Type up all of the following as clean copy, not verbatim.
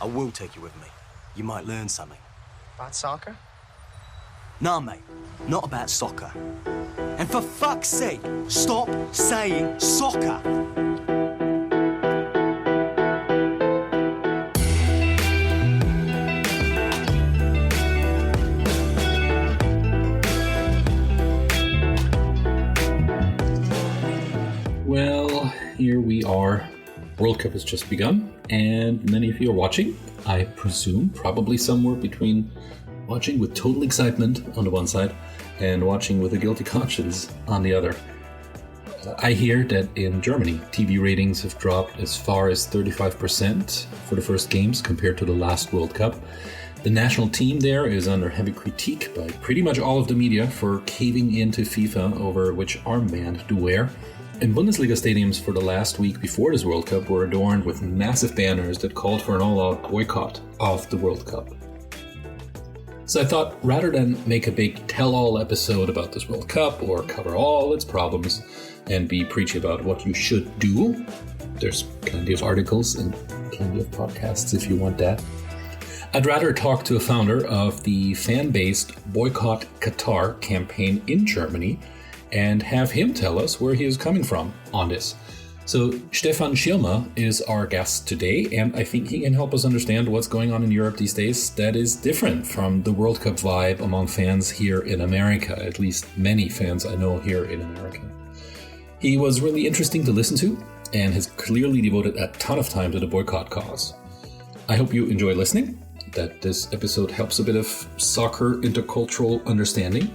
I will take you with me. You might learn something. About soccer? Nah, mate. Not about soccer. And for fuck's sake, stop saying soccer! Well, here we are. World Cup has just begun, and many of you are watching. I presume probably somewhere between watching with total excitement on the one side and watching with a guilty conscience on the other. I hear that in Germany, TV ratings have dropped as far as 35% for the first games compared to the last World Cup. The national team there is under heavy critique by pretty much all of the media for caving into FIFA over which armband to wear. And Bundesliga stadiums for the last week before this World Cup were adorned with massive banners that called for an all-out boycott of the World Cup. So I thought, rather than make a big tell-all episode about this World Cup or cover all its problems and be preachy about what you should do, there's plenty of articles and plenty of podcasts if you want that, I'd rather talk to a founder of the fan-based Boycott Qatar campaign in Germany and have him tell us where he is coming from on this. So Stefan Schirmer is our guest today, and I think he can help us understand what's going on in Europe these days that is different from the World Cup vibe among fans here in America, at least many fans I know here in America. He was really interesting to listen to and has clearly devoted a ton of time to the boycott cause. I hope you enjoy listening, that this episode helps a bit of soccer intercultural understanding,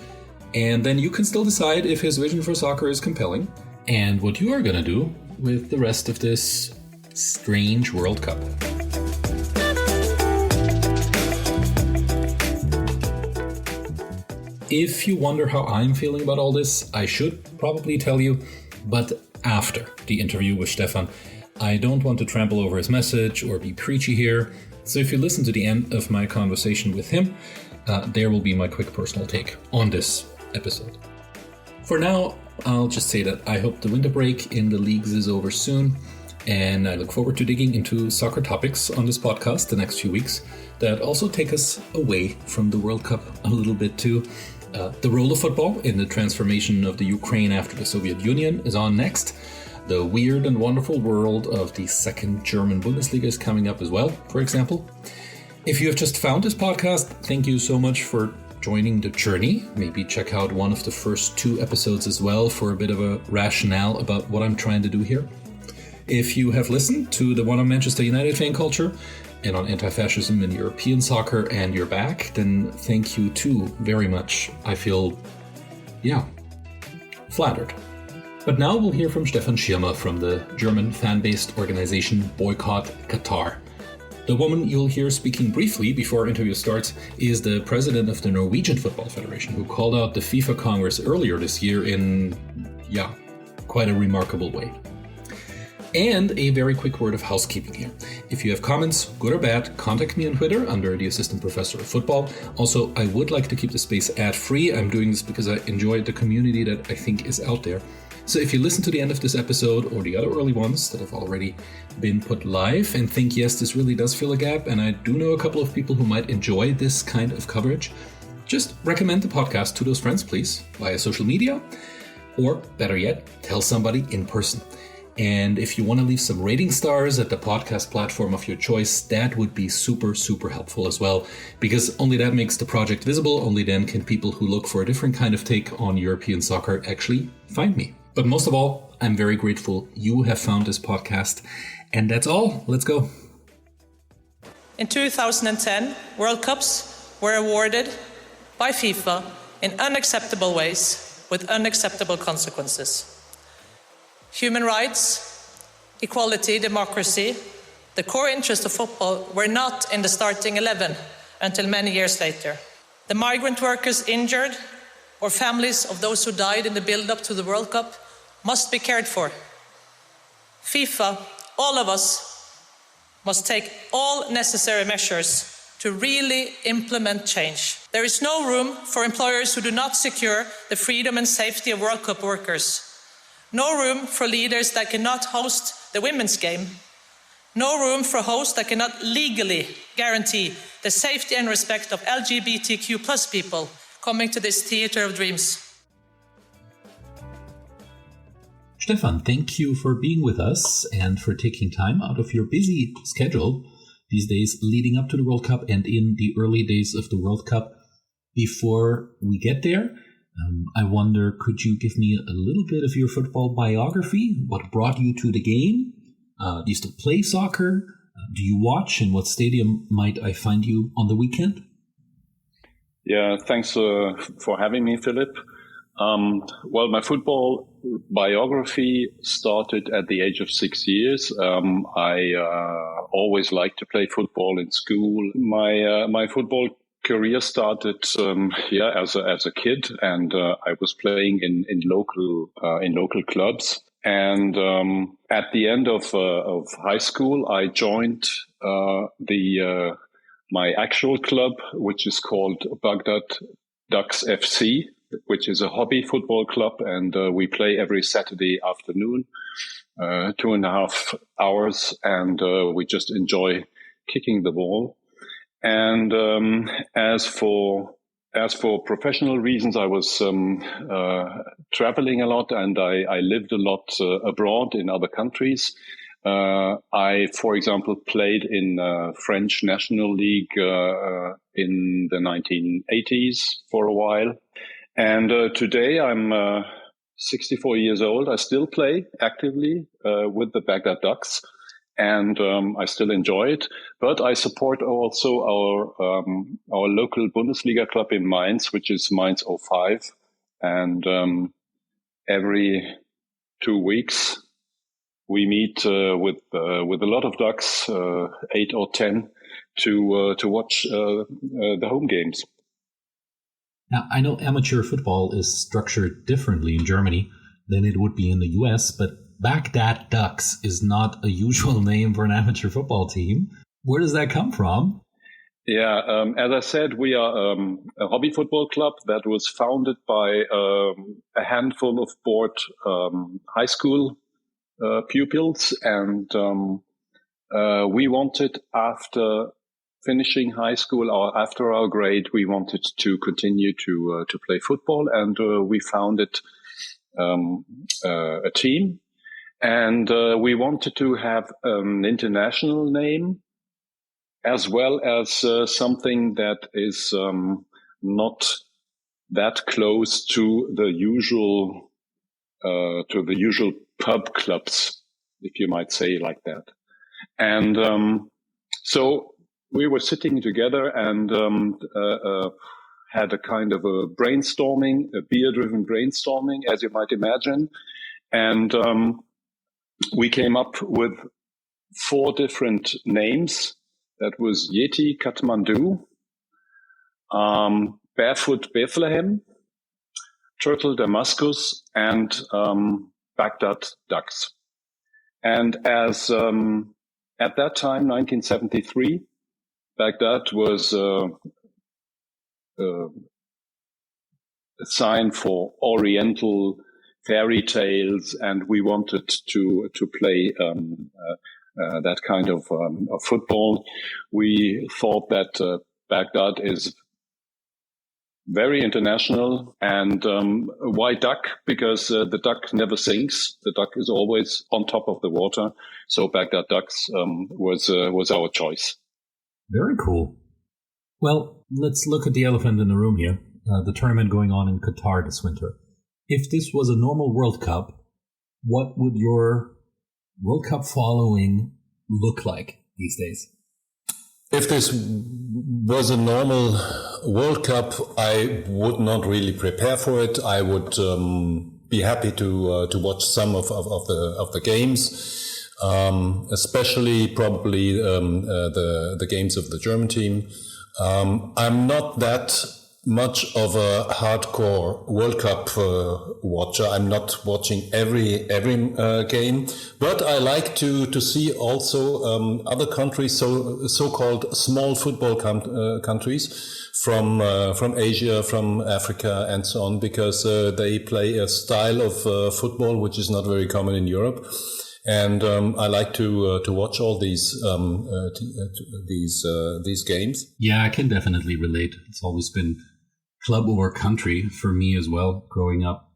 and then you can still decide if his vision for soccer is compelling and what you are going to do with the rest of this strange World Cup. If you wonder how I'm feeling about all this, I should probably tell you, but after the interview with Stefan. I don't want to trample over his message or be preachy here, so if you listen to the end of my conversation with him, there will be my quick personal take on this episode. For now, I'll just say that I hope the winter break in the leagues is over soon, and I look forward to digging into soccer topics on this podcast the next few weeks that also take us away from the World Cup a little bit too. The role of football in the transformation of the Ukraine after the Soviet Union is on next. The weird and wonderful world of the second German Bundesliga is coming up as well, for example. If you have just found this podcast, thank you so much for joining the journey. Maybe check out one of the first 2 episodes as well for a bit of a rationale about what I'm trying to do here. If you have listened to the one on Manchester United fan culture and on anti-fascism in European soccer and you're back, then thank you too very much. I feel, flattered. But now we'll hear from Stefan Schirmer from the German fan-based organization Boycott Qatar. The woman you'll hear speaking briefly before our interview starts is the president of the Norwegian Football Federation, who called out the FIFA Congress earlier this year in, quite a remarkable way. And a very quick word of housekeeping here. If you have comments, good or bad, contact me on Twitter under the Assistant Professor of Football. Also, I would like to keep the space ad-free. I'm doing this because I enjoy the community that I think is out there. So if you listen to the end of this episode or the other early ones that have already been put live and think, yes, this really does fill a gap, and I do know a couple of people who might enjoy this kind of coverage, just recommend the podcast to those friends, please, via social media, or better yet, tell somebody in person. And if you want to leave some rating stars at the podcast platform of your choice, that would be super, super helpful as well, because only that makes the project visible. Only then can people who look for a different kind of take on European soccer actually find me. But most of all, I'm very grateful you have found this podcast. And that's all. Let's go. In 2010, World Cups were awarded by FIFA in unacceptable ways with unacceptable consequences. Human rights, equality, democracy, the core interests of football were not in the starting 11 until many years later. The migrant workers injured or families of those who died in the build-up to the World Cup must be cared for. FIFA, all of us, must take all necessary measures to really implement change. There is no room for employers who do not secure the freedom and safety of World Cup workers. No room for leaders that cannot host the women's game. No room for hosts that cannot legally guarantee the safety and respect of LGBTQ plus people coming to this theater of dreams. Stefan, thank you for being with us and for taking time out of your busy schedule these days leading up to the World Cup and in the early days of the World Cup. Before we get there, I wonder, could you give me a little bit of your football biography? What brought you to the game? Do you still play soccer? Do you watch? In what stadium might I find you on the weekend? Yeah, thanks for having me, Philip. Well, my football biography started at the age of 6 years. I always liked to play football in school. My football career started, as a kid, and I was playing in local clubs. And at the end of high school, I joined my actual club, which is called Baghdad Ducks FC, which is a hobby football club, and we play every Saturday afternoon, 2.5 hours, and we just enjoy kicking the ball. And as for professional reasons, I was traveling a lot, and I lived a lot abroad in other countries. I, for example, played in French National League in the 1980s for a while. And today I'm 64 years old. I still play actively with the Baghdad Ducks, and I still enjoy it. But I support also our local Bundesliga club in Mainz, which is Mainz 05. And every 2 weeks we meet with a lot of Ducks, 8 or 10, to watch the home games. Now, I know amateur football is structured differently in Germany than it would be in the US, but Baghdad Ducks is not a usual name for an amateur football team. Where does that come from? Yeah, as I said, we are a hobby football club that was founded by a handful of bored high school pupils, and we wanted, after finishing high school or after our grade, we wanted to continue to play football, and we founded a team, and we wanted to have an international name, as well as something that is not that close to the usual pub clubs, if you might say like that. And so we were sitting together and had a kind of a brainstorming, a beer-driven brainstorming, as you might imagine. And we came up with 4 different names. That was Yeti Kathmandu, Barefoot Bethlehem, Turtle Damascus, and Baghdad Ducks. And as at that time, 1973, Baghdad was a sign for Oriental fairy tales, and we wanted to play that kind of football. We thought that Baghdad is very international, and why duck? Because the duck never sinks. The duck is always on top of the water. So Baghdad Ducks was our choice. Very cool. Well, let's look at the elephant in the room here. The tournament going on in Qatar this winter. If this was a normal World Cup, what would your World Cup following look like these days? If this was a normal World Cup, I would not really prepare for it. I would be happy to watch some of the games, especially probably the games of the German team. I'm not that much of a hardcore World Cup watcher. I'm not watching every game, but I like to see also other countries, so-called small football countries from Asia, from Africa, and so on, because they play a style of football which is not very common in Europe. And I like to watch all these games. Yeah, I can definitely relate. It's always been club or country for me as well, growing up.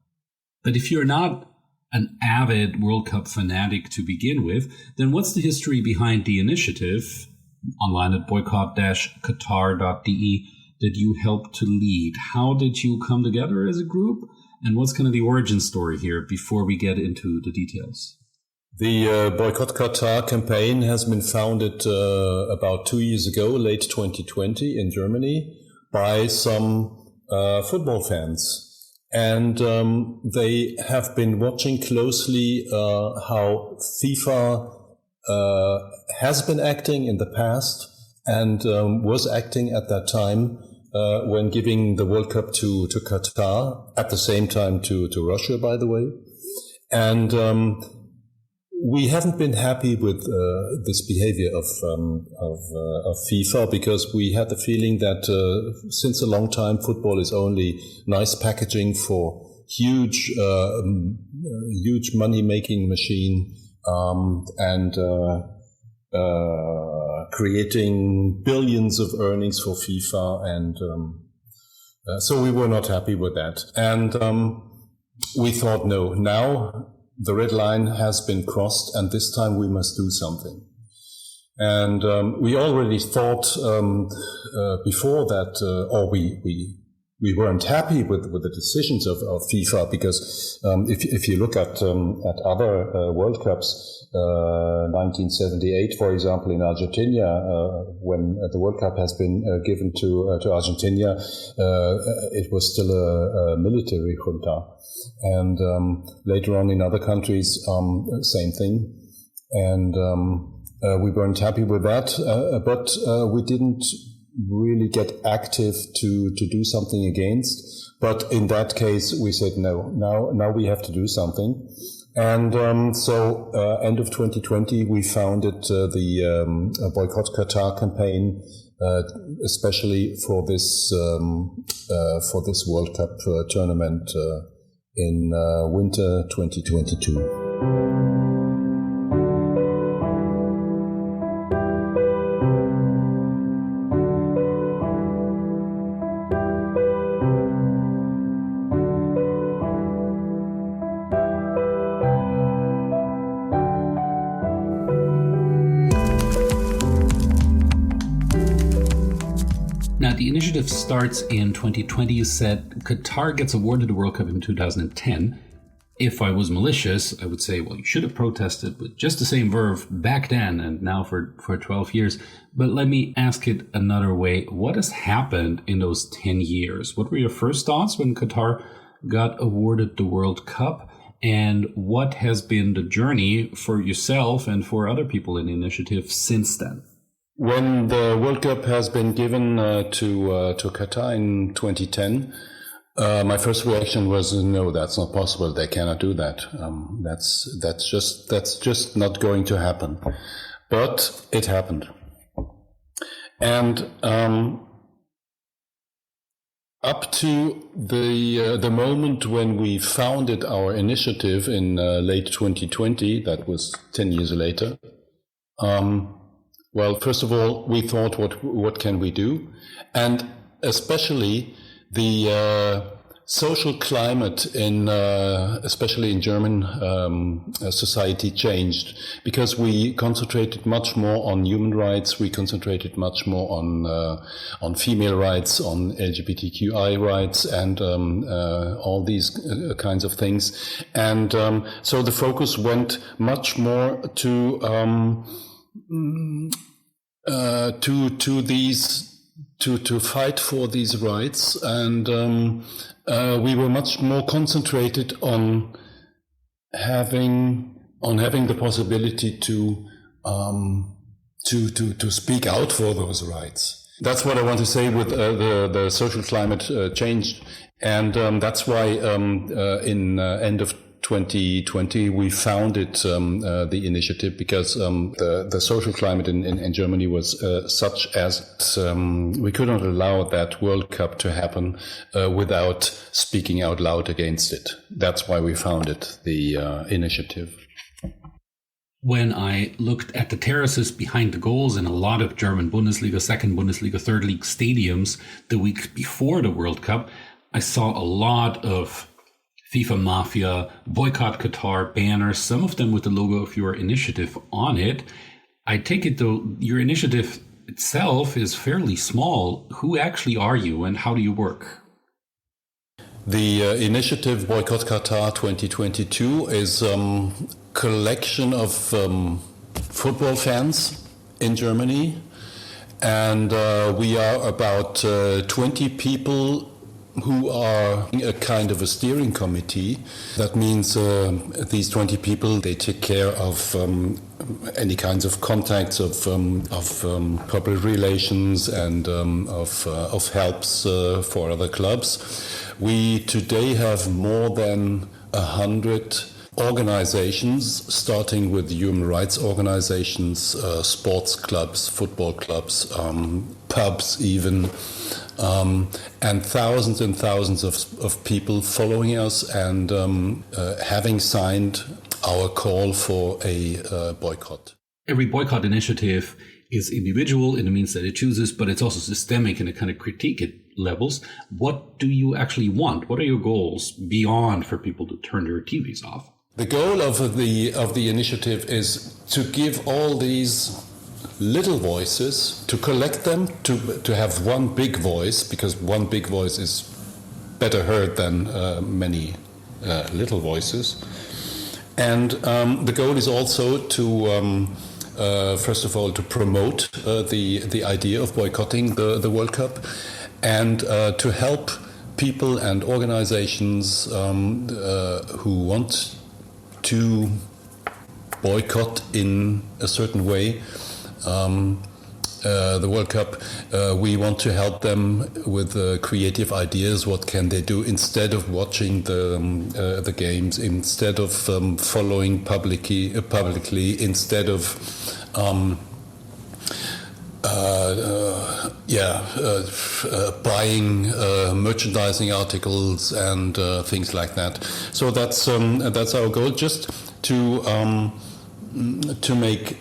But if you're not an avid World Cup fanatic to begin with, then what's the history behind the initiative online at boycott-qatar.de that you helped to lead? How did you come together as a group? And what's kind of the origin story here before we get into the details? The Boycott Qatar campaign has been founded about 2 years ago, late 2020 in Germany, by some football fans. And they have been watching closely how FIFA has been acting in the past and was acting at that time when giving the World Cup to Qatar, at the same time to Russia, by the way. And we haven't been happy with this behavior of FIFA, because we had the feeling that since a long time football is only nice packaging for huge money-making machine and creating billions of earnings for FIFA, and so we were not happy with that. And we thought, no, now the red line has been crossed, and this time we must do something. And we already thought before that, or we weren't happy with the decisions of FIFA, because if you look at other World Cups, 1978, for example, in Argentina, when the World Cup has been given to Argentina, it was still a military junta. And later on in other countries, same thing. And we weren't happy with that, but we didn't really get active to do something against. But in that case, we said, no, now we have to do something. And so end of 2020, we founded the Boycott Qatar campaign, especially for this World Cup tournament in winter 2022. Now, the initiative starts in 2020. You said Qatar gets awarded the World Cup in 2010. If I was malicious, I would say, well, you should have protested with just the same verve back then and now for 12 years. But let me ask it another way. What has happened in those 10 years? What were your first thoughts when Qatar got awarded the World Cup? And what has been the journey for yourself and for other people in the initiative since then? When the World Cup has been given to Qatar in 2010, my first reaction was, no, that's not possible. They cannot do that. That's just not going to happen. But it happened. And up to the moment when we founded our initiative in late 2020, that was 10 years later. Well, first of all, we thought, what can we do? And especially the social climate especially in German society changed, because we concentrated much more on human rights. We concentrated much more on female rights, on LGBTQI rights, and all these kinds of things. And so the focus went much more to fight for these rights, and we were much more concentrated on having the possibility to speak out for those rights. That's what I want to say with the social climate changed, and that's why in end of 2020 we founded the initiative, because the social climate in Germany was such as we could not allow that World Cup to happen without speaking out loud against it. That's why we founded the initiative. When I looked at the terraces behind the goals in a lot of German Bundesliga, second Bundesliga, third league stadiums the week before the World Cup, I saw a lot of FIFA Mafia, Boycott Qatar banners, some of them with the logo of your initiative on it. I take it, though, your initiative itself is fairly small. Who actually are you and how do you work? The initiative Boycott Qatar 2022 is a collection of football fans in Germany. And we are about 20 people who are a kind of a steering committee. That means these 20 people, they take care of any kinds of contacts of public relations and of helps for other clubs. We today have more than 100 organizations, starting with human rights organizations, sports clubs, football clubs, pubs even, and thousands of people following us and having signed our call for a boycott. Every boycott initiative is individual in the means that it chooses, but it's also systemic in a kind of critique at levels. What do you actually want? What are your goals beyond for people to turn their TVs off? The goal of the initiative is to give all these little voices, to collect them, to have one big voice, because one big voice is better heard than many little voices. And the goal is also to first of all to promote the idea of boycotting the World Cup, and to help people and organizations who want to boycott in a certain way the World Cup. We want to help them with creative ideas. What can they do instead of watching the games, instead of following publicly, instead of buying merchandising articles and things like that. So that's our goal, just to make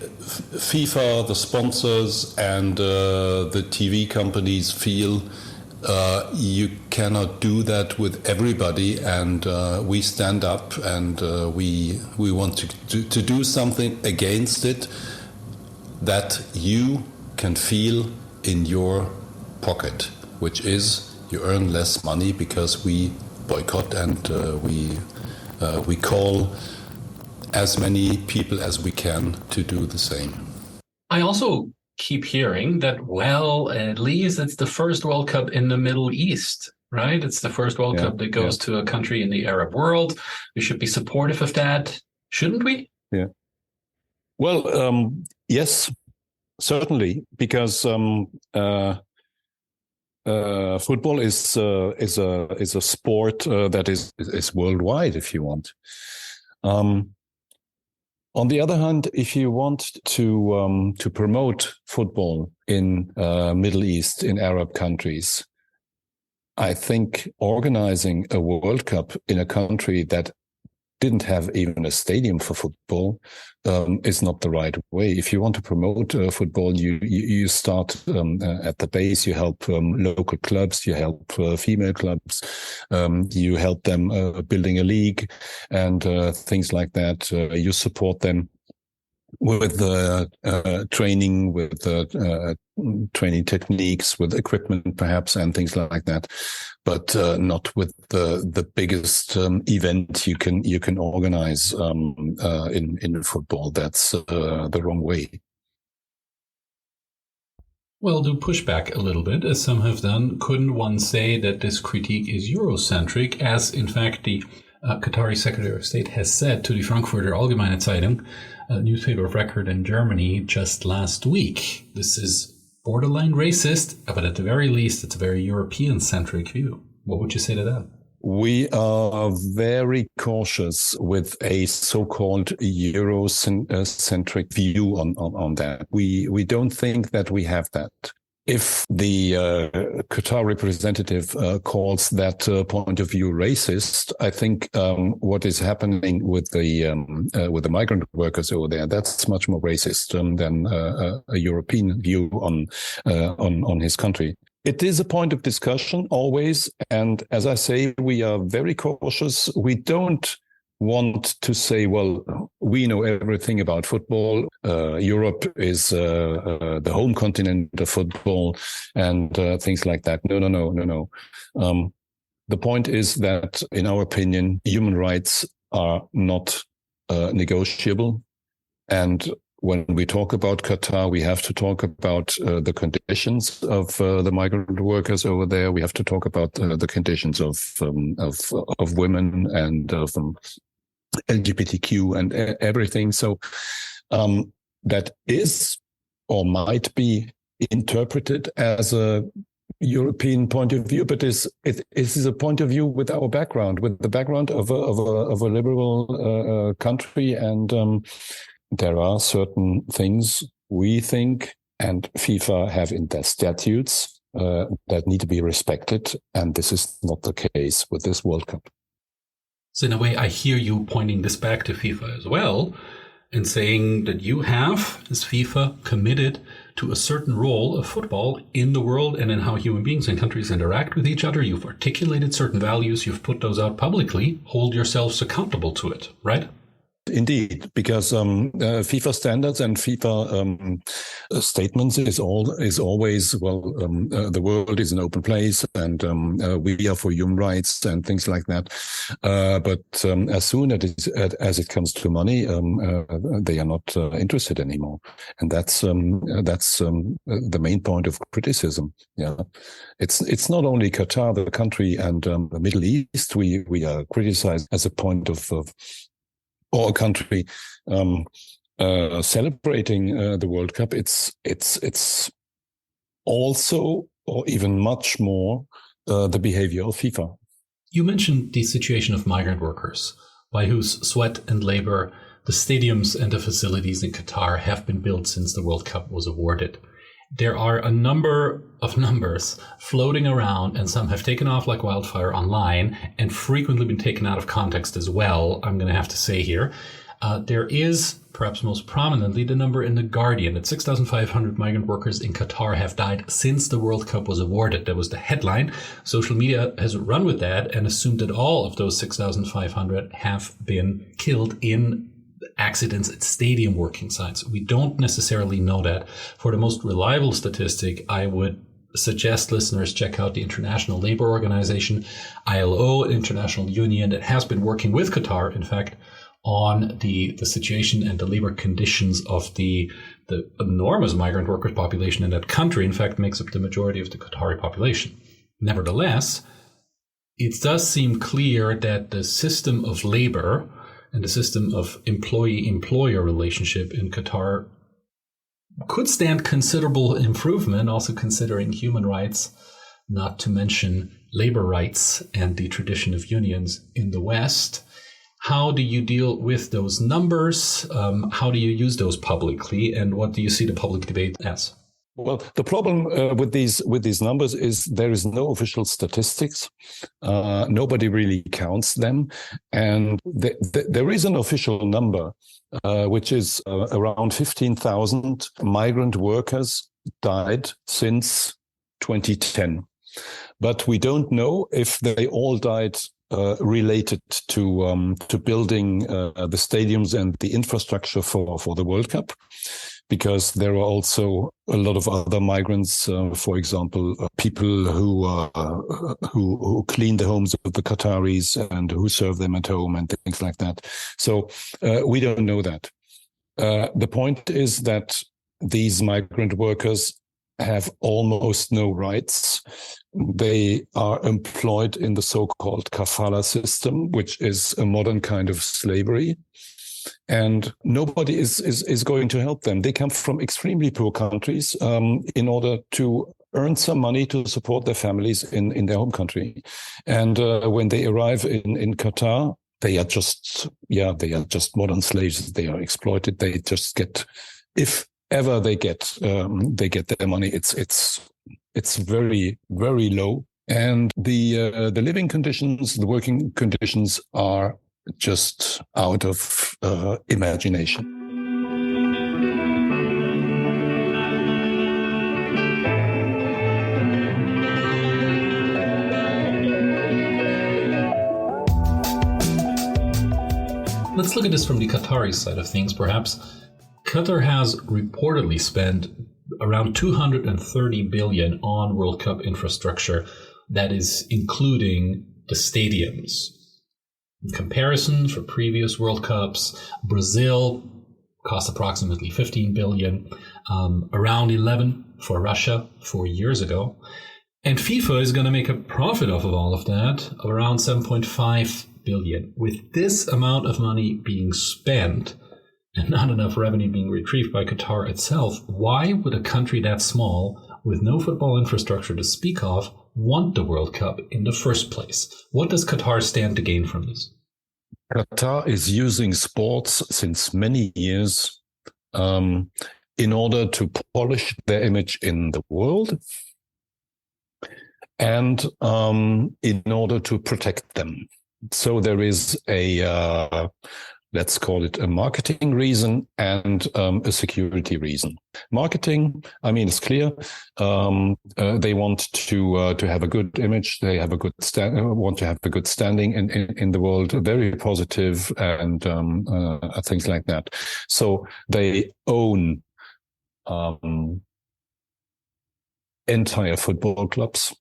FIFA, the sponsors, and the TV companies feel you cannot do that with everybody, and we stand up and we want to do something against it that you can feel in your pocket, which is you earn less money because we boycott and we call as many people as we can to do the same. I also keep hearing that, well, at least it's the first World Cup in the Middle East, right? It's the first World Cup that goes to a country in the Arab world. We should be supportive of that, shouldn't we? Yeah. Well, yes, certainly, because football is a sport that is worldwide, if you want. On the other hand, if you want to promote football in Middle East, in Arab countries, I think organizing a World Cup in a country that didn't have even a stadium for football is not the right way. If you want to promote football, you start at the base. You help local clubs, you help female clubs, you help them building a league and things like that. You support them with training, with training techniques, with equipment perhaps, and things like that, but not with the biggest event you can organize in football. That's the wrong way. Well, to push back a little bit, as some have done, couldn't one say that this critique is Eurocentric, as in fact the Qatari Secretary of State has said to the Frankfurter Allgemeine Zeitung, a newspaper of record in Germany, just last week? This is borderline racist, but at the very least, it's a very European-centric view. What would you say to that? We are very cautious with a so-called Eurocentric view on that. We don't think that we have that. If the Qatar representative calls that point of view racist, I think what is happening with the migrant workers over there, that's much more racist than a European view on his country. It is a point of discussion always, and as I say, we are very cautious. We don't want to say, well, we know everything about football. Europe is the home continent of football, and things like that. No. The point is that, in our opinion, human rights are not negotiable. And when we talk about Qatar, we have to talk about the conditions of the migrant workers over there. We have to talk about the conditions of women and of LGBTQ and everything. So that is or might be interpreted as a European point of view, but it is a point of view with our background, with the background of a liberal country, and there are certain things we think and FIFA have in their statutes that need to be respected, and this is not the case with this World Cup. So in a way, I hear you pointing this back to FIFA as well and saying that you have, as FIFA, committed to a certain role of football in the world and in how human beings and countries interact with each other. You've articulated certain values. You've put those out publicly. Hold yourselves accountable to it, right? Indeed, because FIFA standards and FIFA statements is always, well, the world is an open place, and we are for human rights and things like that. But as soon as it comes to money, they are not interested anymore, and that's the main point of criticism. Yeah, it's not only Qatar, the country, and the Middle East. We are criticized as a point of or a country celebrating the World Cup. It's also, or even much more, the behavior of FIFA. You mentioned the situation of migrant workers, by whose sweat and labor the stadiums and the facilities in Qatar have been built since the World Cup was awarded. There are a number of numbers floating around, and some have taken off like wildfire online and frequently been taken out of context as well, I'm going to have to say here. There is, perhaps most prominently, the number in The Guardian that 6,500 migrant workers in Qatar have died since the World Cup was awarded. That was the headline. Social media has run with that and assumed that all of those 6,500 have been killed in accidents at stadium working sites. We don't necessarily know that. For the most reliable statistic, I would suggest listeners check out the International Labour Organization, ILO, an international union that has been working with Qatar, in fact, on the situation and the labor conditions of the enormous migrant workers population in that country. In fact, makes up the majority of the Qatari population. Nevertheless, it does seem clear that the system of labor and the system of employee-employer relationship in Qatar could stand considerable improvement, also considering human rights, not to mention labor rights and the tradition of unions in the West. How do you deal with those numbers? How do you use those publicly? And what do you see the public debate as? Well, the problem with these numbers is there is no official statistics. Nobody really counts them. And there is an official number, which is around 15,000 migrant workers died since 2010. But we don't know if they all died related to building the stadiums and the infrastructure for the World Cup, because there are also a lot of other migrants, for example, people who clean the homes of the Qataris and who serve them at home and things like that. So we don't know that. The point is that these migrant workers have almost no rights. They are employed in the so-called kafala system, which is a modern kind of slavery. And nobody is going to help them. They come from extremely poor countries in order to earn some money to support their families in their home country. And when they arrive in Qatar, they are just modern slaves. They are exploited. They just get, if whatever they get their money. It's very, very low, and the living conditions, the working conditions are just out of imagination. Let's look at this from the Qatari side of things, perhaps. Qatar has reportedly spent around 230 billion on World Cup infrastructure. That is including the stadiums. In comparison, for previous World Cups, Brazil cost approximately 15 billion, around 11 for Russia 4 years ago. And FIFA is going to make a profit off of all of that of around 7.5 billion. With this amount of money being spent and not enough revenue being retrieved by Qatar itself, why would a country that small, with no football infrastructure to speak of, want the World Cup in the first place? What does Qatar stand to gain from this? Qatar is using sports since many years in order to polish their image in the world and in order to protect them. So there is a, let's call it a marketing reason and a security reason. Marketing, I mean, it's clear. They want to have a good image. They have a good want to have a good standing in the world. Very positive and things like that. So they own entire football clubs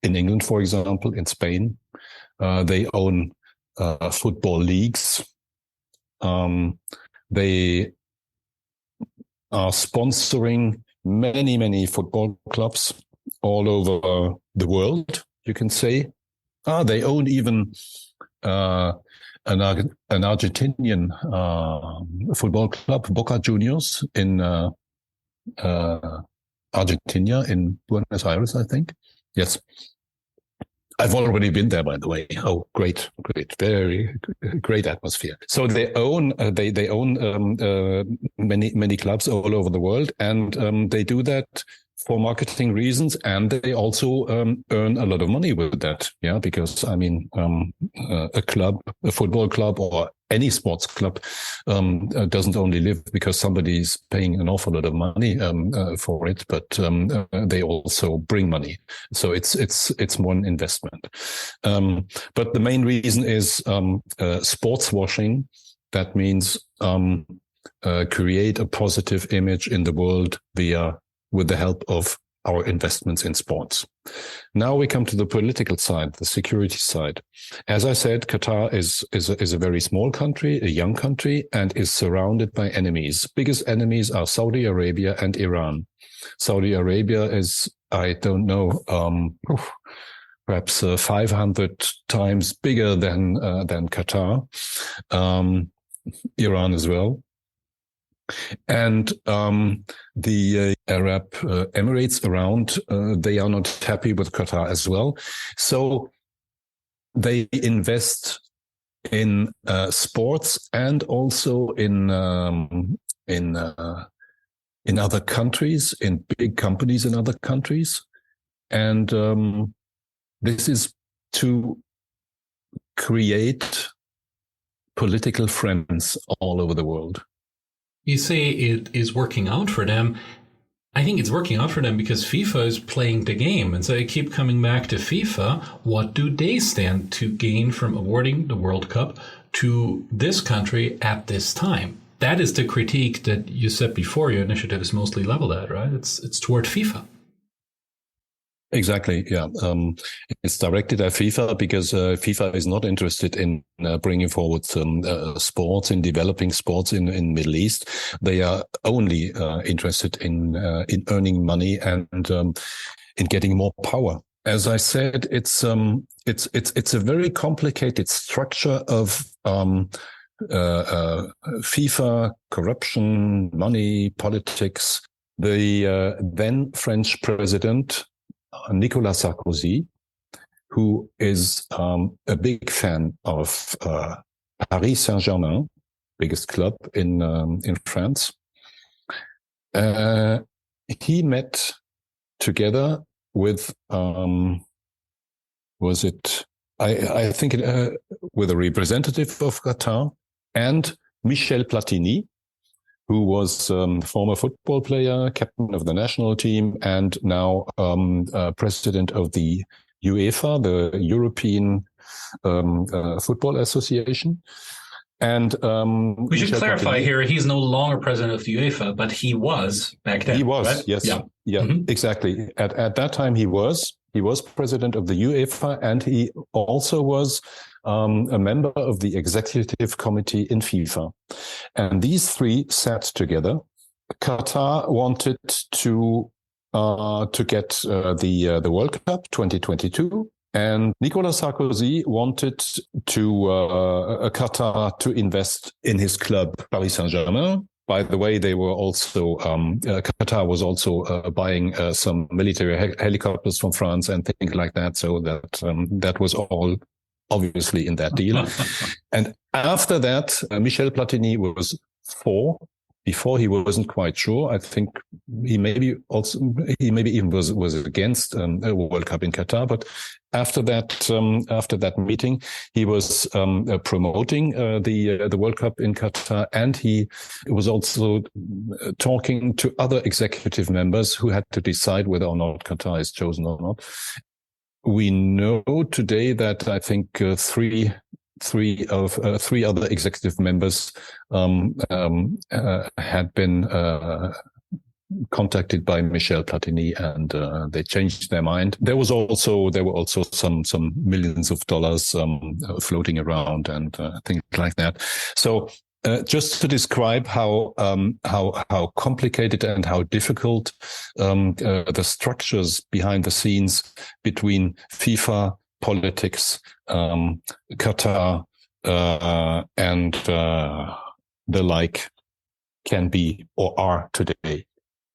in England, for example, in Spain. They own football leagues. They are sponsoring many football clubs all over the world, you can say. They own even an Argentinian football club, Boca Juniors, in Argentina, in Buenos Aires, I think. Yes. I've already been there, by the way. Oh, great, very great atmosphere. So they own many clubs all over the world, and they do that for marketing reasons, and they also earn a lot of money with that. Yeah, because I mean, a football club, or any sports club doesn't only live because somebody's paying an awful lot of money for it, but they also bring money. So it's more an investment. But the main reason is sports washing. That means create a positive image in the world with the help of our investments in sports. Now we come to the political side, the security side. As I said, Qatar is a very small country, a young country, and is surrounded by enemies. Biggest enemies are Saudi Arabia and Iran. Saudi Arabia is, I don't know, perhaps 500 times bigger than Qatar. Iran as well. And the Arab Emirates around, they are not happy with Qatar as well. So they invest in sports and also in other countries, in big companies in other countries. And this is to create political friends all over the world. You say it is working out for them. I think it's working out for them because FIFA is playing the game. And so I keep coming back to FIFA. What do they stand to gain from awarding the World Cup to this country at this time? That is the critique that you said before your initiative is mostly leveled at, right? It's toward FIFA. Exactly, yeah. It's directed at FIFA because FIFA is not interested in bringing forward sports, in developing sports in Middle East. They are only interested in earning money and in getting more power. As I said, it's a very complicated structure of FIFA, corruption, money, politics. The then French president, Nicolas Sarkozy, who is a big fan of Paris Saint-Germain, biggest club in France, He met together with I think with a representative of Qatar and Michel Platini, who was former football player, captain of the national team, and now president of the UEFA, the European Football Association. And we should clarify here, he's no longer president of the UEFA, but he was back then. He was, right? yes. Yeah, mm-hmm. Exactly. At that time, he was president of the UEFA, and he also was a member of the executive committee in FIFA. And these three sat together. Qatar wanted to get the World Cup 2022. And Nicolas Sarkozy wanted to Qatar to invest in his club, Paris Saint-Germain. By the way, they were also Qatar was also buying some military helicopters from France and things like that. So that was all obviously in that deal. And after that, Michel Platini was for. Before, he wasn't quite sure. I think he maybe even was against a World Cup in Qatar. But after that meeting, he was promoting the World Cup in Qatar, and he was also talking to other executive members who had to decide whether or not Qatar is chosen or not. We know today that I think three other executive members had been contacted by Michel Platini, and they changed their mind. There were also some millions of dollars floating around and things like that. So just to describe how complicated and how difficult the structures behind the scenes between FIFA, politics, Qatar, and the like can be or are today.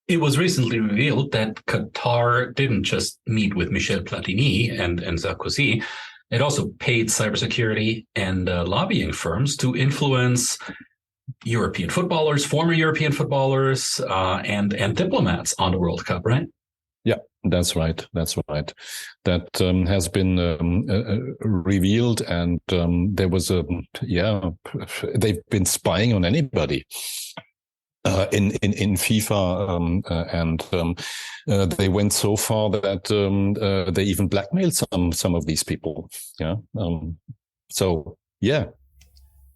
It was recently revealed that Qatar didn't just meet with Michel Platini and Sarkozy. It also paid cybersecurity and lobbying firms to influence European footballers, former European footballers, and diplomats on the World Cup, right? Yeah, that's right. That has been revealed, and there was they've been spying on anybody in FIFA, and they went so far that they even blackmailed some of these people. Yeah.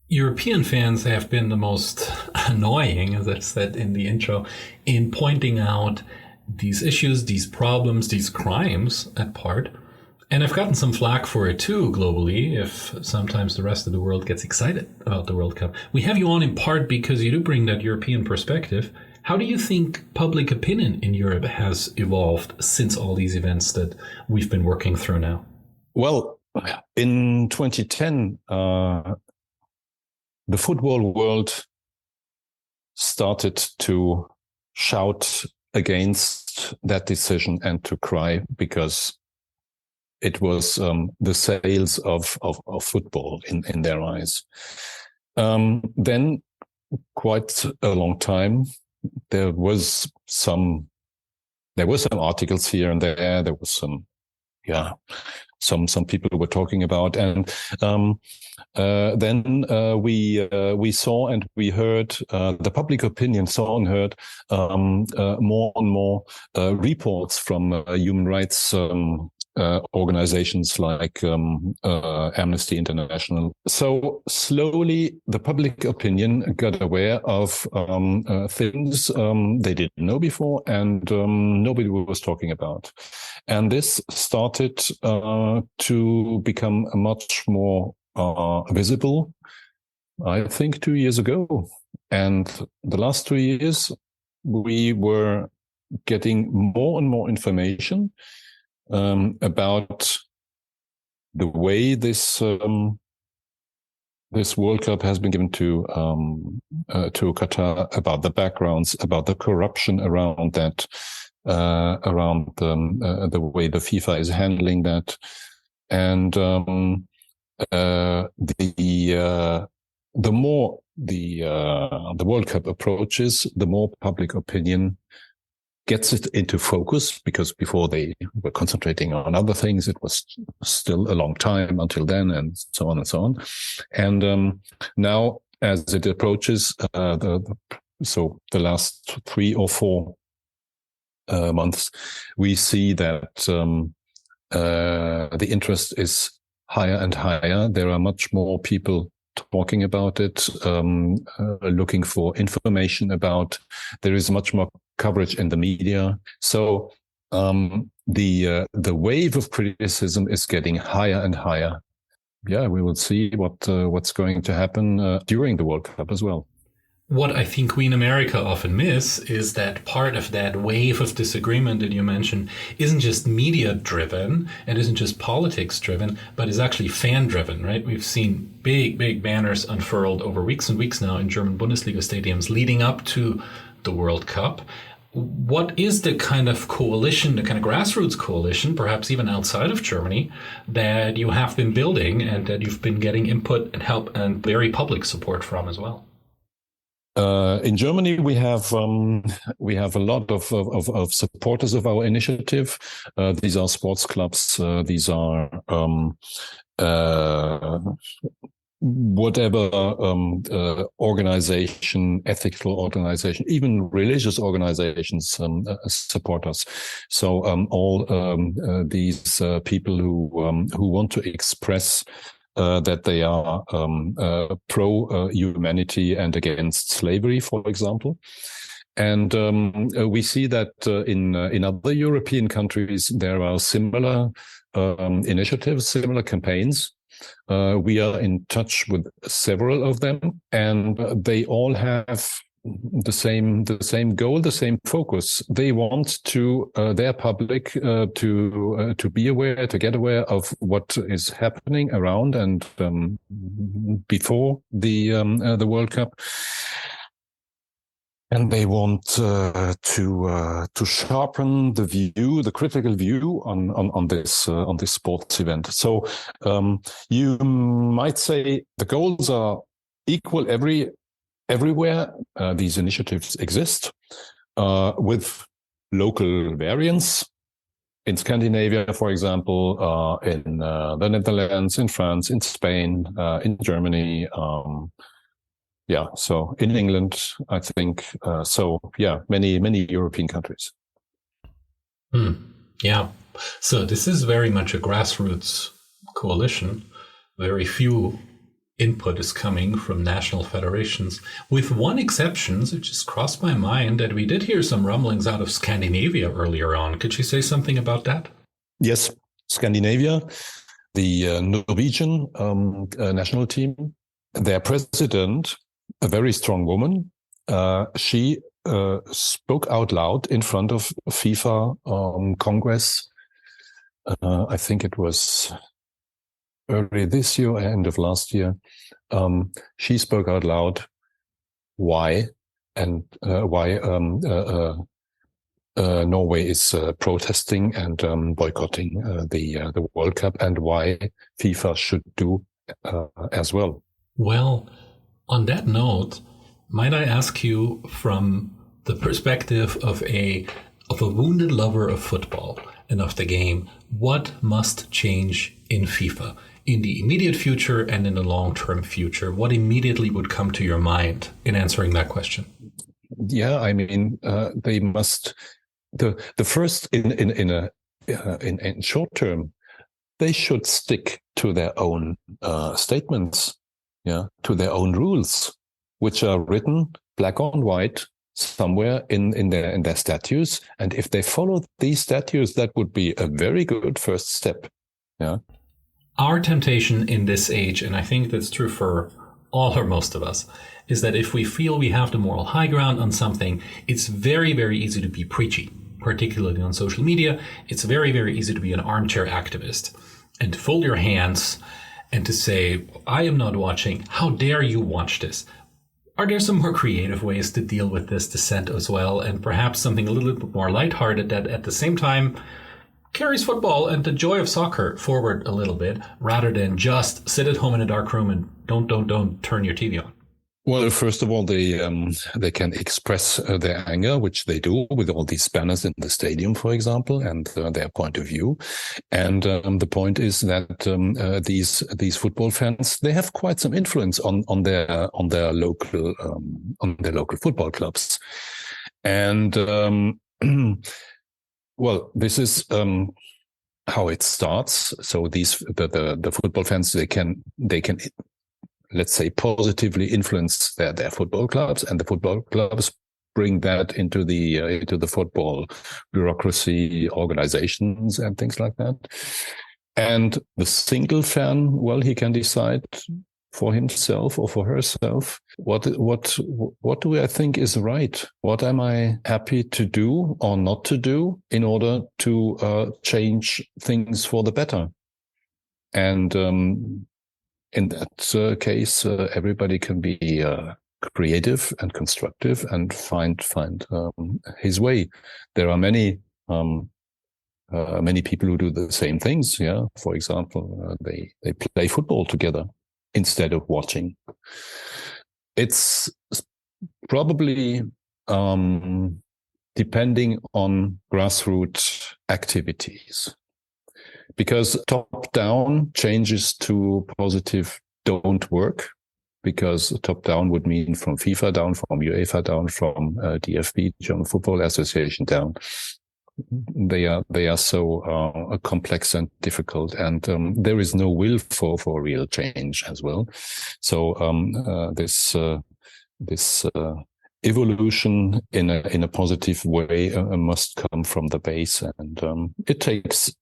European fans have been the most annoying, as I said in the intro, in pointing out these issues, these problems, these crimes at part. And I've gotten some flack for it too globally, if sometimes the rest of the world gets excited about the World Cup. We have you on in part because you do bring that European perspective. How do you think public opinion in Europe has evolved since all these events that we've been working through now? Well, in 2010, the football world started to shout against that decision and to cry because it was the sales of football in their eyes. Then, quite a long time, there were some articles here and there. There was some people who were talking about, and then we saw and we heard the public opinion saw and heard more and more reports from human rights organizations like Amnesty International. So slowly the public opinion got aware of things they didn't know before and nobody was talking about. And this started to become much more visible, I think, 2 years ago. And the last 2 years, we were getting more and more information about the way this World Cup has been given to Qatar, about the backgrounds, about the corruption around that, around the way the FIFA is handling the more the World Cup approaches, the more public opinion gets it into focus, because before they were concentrating on other things, it was still a long time until then, and so on and so on. And now, as it approaches, the last 3 or 4 months, we see that the interest is higher and higher. There are much more people talking about it, looking for information about. There is much more coverage in the media. So the wave of criticism is getting higher and higher. Yeah, we will see what's going to happen during the World Cup as well. What I think we in America often miss is that part of that wave of disagreement that you mentioned isn't just media driven and isn't just politics driven, but is actually fan driven, right? We've seen big banners unfurled over weeks and weeks now in German Bundesliga stadiums leading up to the World Cup. What is the kind of coalition, the kind of grassroots coalition, perhaps even outside of Germany, that you have been building and that you've been getting input and help and very public support from as well? In Germany, we have a lot of supporters of our initiative. These are sports clubs. These are whatever organization, ethical organization, even religious organizations support us. So all these people who want to express that they are pro humanity and against slavery, for example. And we see that in other European countries, there are similar initiatives, similar campaigns. We are in touch with several of them, and they all have the same goal, the same focus. They want to their public to be aware, to get aware of what is happening around and before the World Cup, and they want to sharpen the view, the critical view on this sports event. So you might say the goals are equal everywhere. These initiatives exist with local variants. In Scandinavia, for example, in the Netherlands, in France, in Spain, in Germany, so in England, I think. Many European countries. Yeah. So this is very much a grassroots coalition. Very few input is coming from national federations, with one exception, it just crossed my mind that we did hear some rumblings out of Scandinavia earlier on. Could you say something about that? Yes, Scandinavia, the Norwegian national team, their president, a very strong woman, she spoke out loud in front of FIFA Congress. I think it was early this year, end of last year. She spoke out loud why Norway is protesting and boycotting the World Cup, and why FIFA should do as well. Well, on that note, might I ask you, from the perspective of a wounded lover of football and of the game, what must change in FIFA in the immediate future and in the long-term future? What immediately would come to your mind in answering that question? Yeah, I mean, they must. The first in short term, they should stick to their own statements. Yeah, to their own rules, which are written black on white somewhere in their statutes. And if they follow these statutes, that would be a very good first step. Yeah. Our temptation in this age, and I think that's true for all or most of us, is that if we feel we have the moral high ground on something, it's very, very easy to be preachy, particularly on social media. It's very, very easy to be an armchair activist and to fold your hands and to say, I am not watching. How dare you watch this? Are there some more creative ways to deal with this dissent as well? And perhaps something a little bit more lighthearted that at the same time carries football and the joy of soccer forward a little bit, rather than just sit at home in a dark room and don't turn your TV on? Well, first of all, they can express their anger, which they do with all these banners in the stadium, for example, and their point of view. And the point is that these football fans, they have quite some influence on their local football clubs. And well, this is how it starts. So the football fans, they can, let's say, positively influence their football clubs, and the football clubs bring that into the football bureaucracy, organizations, and things like that. And the single fan, well, he can decide for himself or for herself, what do I think is right? What am I happy to do or not to do in order to change things for the better? And in that case, everybody can be creative and constructive and find his way. There are many people who do the same things. Yeah, for example, they play football together instead of watching. It's probably depending on grassroots activities. Because top-down changes to positive don't work, because top-down would mean from FIFA down, from UEFA down, from DFB, German Football Association down. They are so complex and difficult, and there is no will for real change as well. So this evolution in a positive way must come from the base, and it takes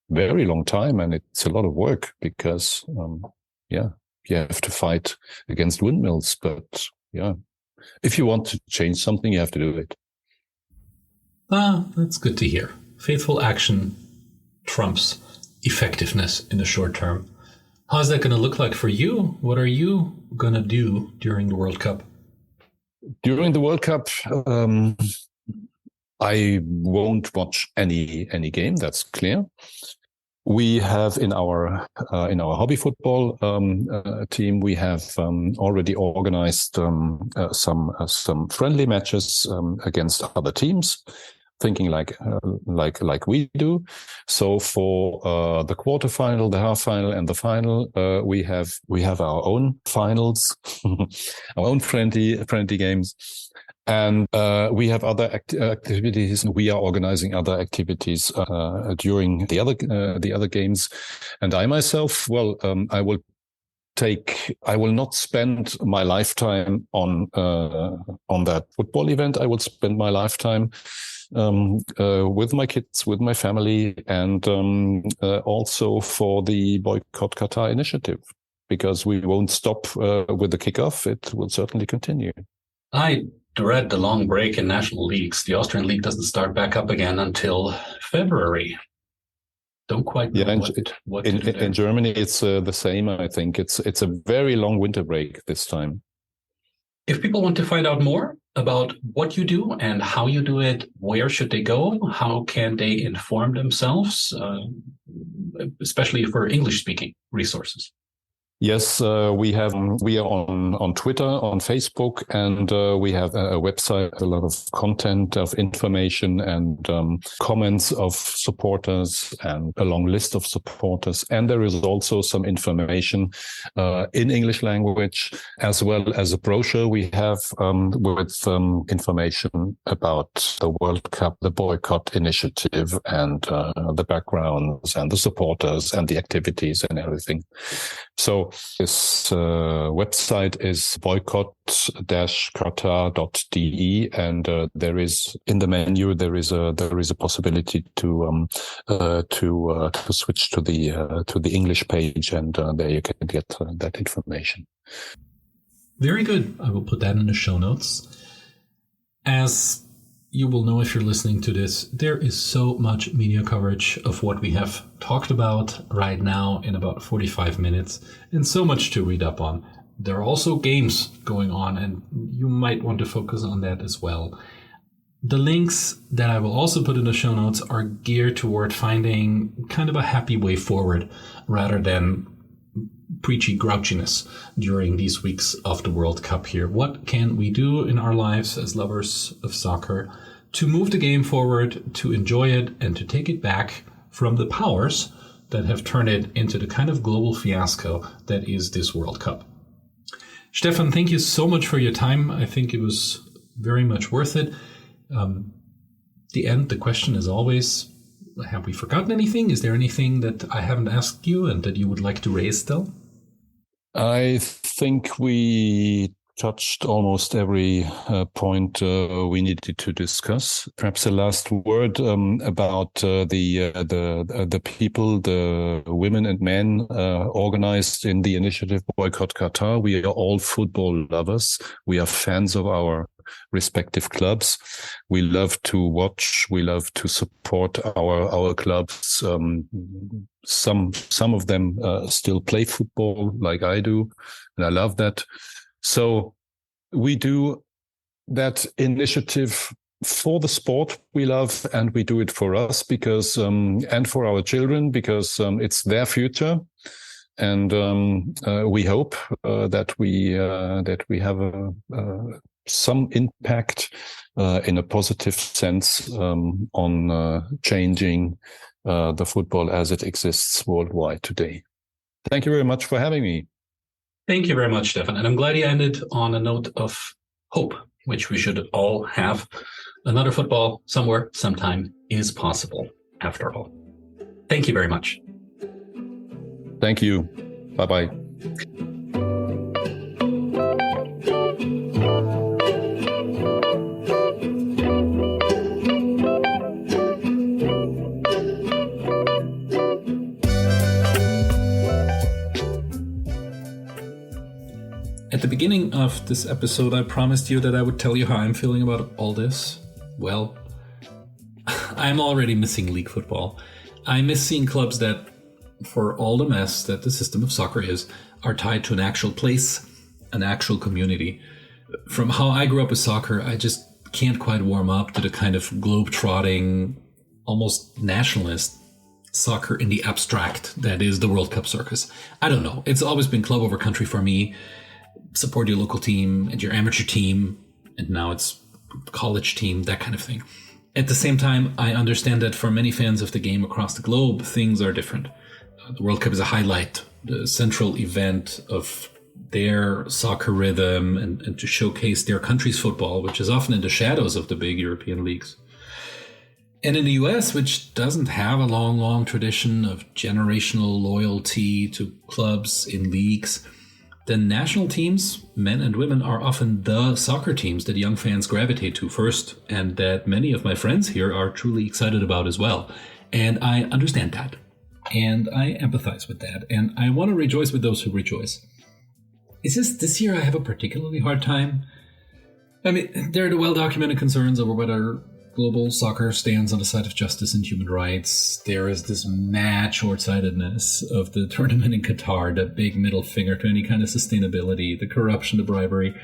very long time, and it's a lot of work, because you have to fight against windmills, but if you want to change something, you have to do it. That's good to hear. Faithful action trumps effectiveness in the short term. How's that going to look like for you? What are you going to do during the World Cup? During the World Cup, I won't watch any game. That's clear. We have in our hobby football team, we have already organized some friendly matches against other teams, thinking like we do. So for the quarterfinal, the half final, and the final, we have our own finals, our own friendly games. And we have other activities. We are organizing other activities during the other games. And I myself, I will not spend my lifetime on that football event. I will spend my lifetime with my kids, with my family, and also for the Boycott Qatar initiative, because we won't stop with the kickoff. It will certainly continue. I dread the long break in national leagues. The Austrian league doesn't start back up again until February. Don't quite know what to do there. In Germany, it's the same. I think it's a very long winter break this time. If people want to find out more about what you do and how you do it, where should they go? How can they inform themselves, especially for English-speaking resources? Yes, we are on Twitter, on Facebook, and we have a website, a lot of content, of information, and comments of supporters, and a long list of supporters. And there is also some information in English language, as well as a brochure we have with information about the World Cup, the boycott initiative, and the backgrounds, and the supporters, and the activities, and everything. So this website is boycott-qatar.de, and there is in the menu there is a possibility to switch to the English page, and there you can get that information. Very good. I will put that in the show notes. As you will know if you're listening to this, there is so much media coverage of what we have talked about right now in about 45 minutes, and so much to read up on. There are also games going on, and you might want to focus on that as well. The links that I will also put in the show notes are geared toward finding kind of a happy way forward rather than preachy grouchiness during these weeks of the World Cup here. What can we do in our lives as lovers of soccer to move the game forward, to enjoy it, and to take it back from the powers that have turned it into the kind of global fiasco that is this World Cup? Stefan, thank you so much for your time. I think it was very much worth it. The question is always, have we forgotten anything? Is there anything that I haven't asked you and that you would like to raise still? I think we touched almost every point we needed to discuss. Perhaps a last word about the people, the women and men organized in the initiative Boycott Qatar. We are all football lovers. We are fans of our respective clubs. We love to watch. We love to support our clubs. Some of them still play football like I do, and I love that. So we do that initiative for the sport we love, and we do it for us because and for our children because it's their future, and we hope that we have some impact in a positive sense on changing the football as it exists worldwide today. Thank you very much for having me. Thank you very much, Stefan. And I'm glad you ended on a note of hope, which we should all have. Another football somewhere, sometime is possible, after all. Thank you very much. Thank you. Bye-bye. At the beginning of this episode, I promised you that I would tell you how I'm feeling about all this. Well, I'm already missing league football. I miss seeing clubs that, for all the mess that the system of soccer is, are tied to an actual place, an actual community. From how I grew up with soccer, I just can't quite warm up to the kind of globe-trotting, almost nationalist soccer in the abstract that is the World Cup circus. I don't know. It's always been club over country for me. Support your local team and your amateur team, and now it's college team, that kind of thing. At the same time, I understand that for many fans of the game across the globe, things are different. The World Cup is a highlight, the central event of their soccer rhythm and to showcase their country's football, which is often in the shadows of the big European leagues. And in the US, which doesn't have a long tradition of generational loyalty to clubs in leagues, the national teams, men and women, are often the soccer teams that young fans gravitate to first, and that many of my friends here are truly excited about as well. And I understand that. And I empathize with that. And I want to rejoice with those who rejoice. It's just this year I have a particularly hard time. I mean, there are the well-documented concerns over whether global soccer stands on the side of justice and human rights. There is this mad short-sightedness of the tournament in Qatar, that big middle finger to any kind of sustainability, the corruption, the bribery.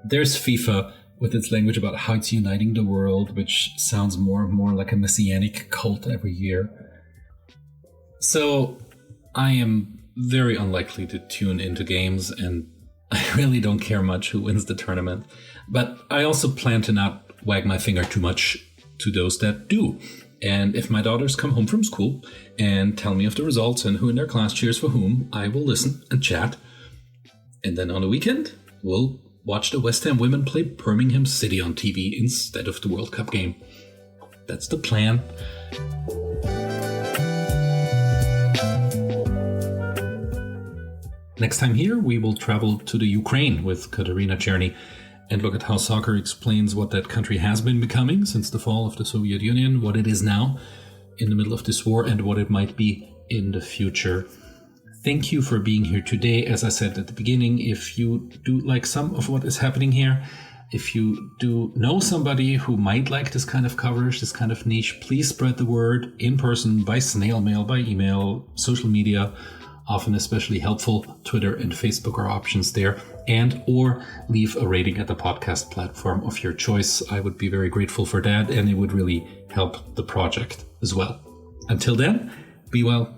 There's FIFA with its language about how it's uniting the world, which sounds more and more like a messianic cult every year. So I am very unlikely to tune into games, and I really don't care much who wins the tournament. But I also plan to not wag my finger too much to those that do. And if my daughters come home from school and tell me of the results and who in their class cheers for whom, I will listen and chat. And then on the weekend, we'll watch the West Ham women play Birmingham City on TV instead of the World Cup game. That's the plan. Next time here, we will travel to the Ukraine with Katarina Czerny and look at how soccer explains what that country has been becoming since the fall of the Soviet Union, what it is now in the middle of this war, and what it might be in the future. Thank you for being here today. As I said at the beginning, if you do like some of what is happening here, if you do know somebody who might like this kind of coverage, this kind of niche, please spread the word in person, by snail mail, by email, social media, often especially helpful. Twitter and Facebook are options there. and or leave a rating at the podcast platform of your choice. I would be very grateful for that, and it would really help the project as well. Until then, be well,